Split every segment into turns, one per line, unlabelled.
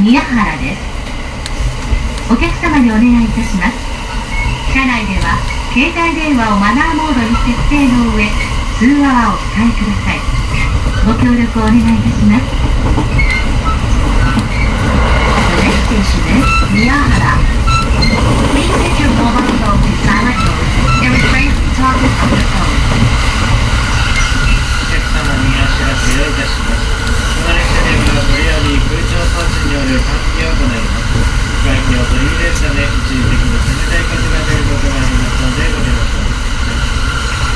宮原です。お客様にお願いいたします。車内では携帯電話をマナーモードに設定の上、通話はお控えください。ご協力をお願いいたします。The next station is 宮原。Please set your mobile phone to silent mode and refrain from talking on the phone.
お客様にお知らせをいたします。この列車ではこれより空調装置による換気を行います。外気を取り入れるため一時的に冷たい風が出ることがありますのでご了承ください。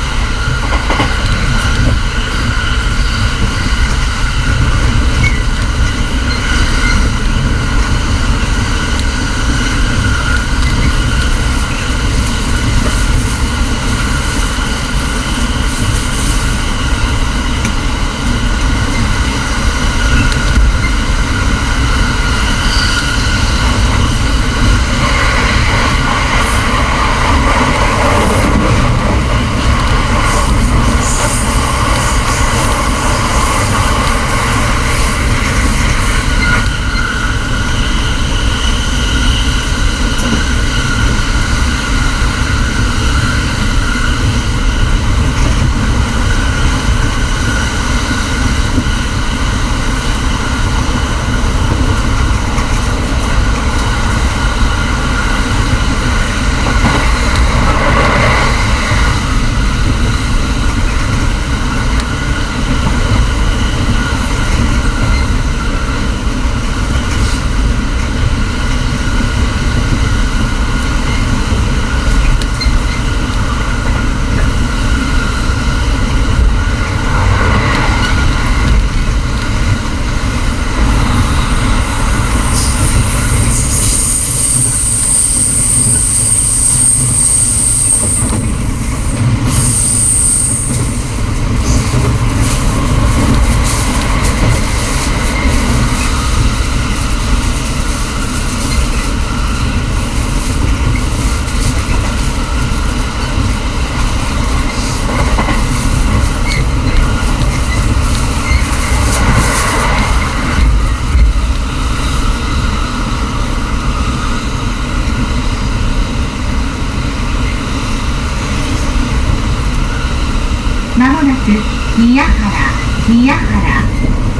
まもなく宮原。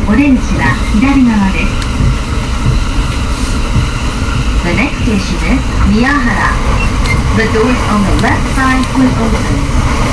お出口は左側です。The next station is 宮原。The doors on the left side will open.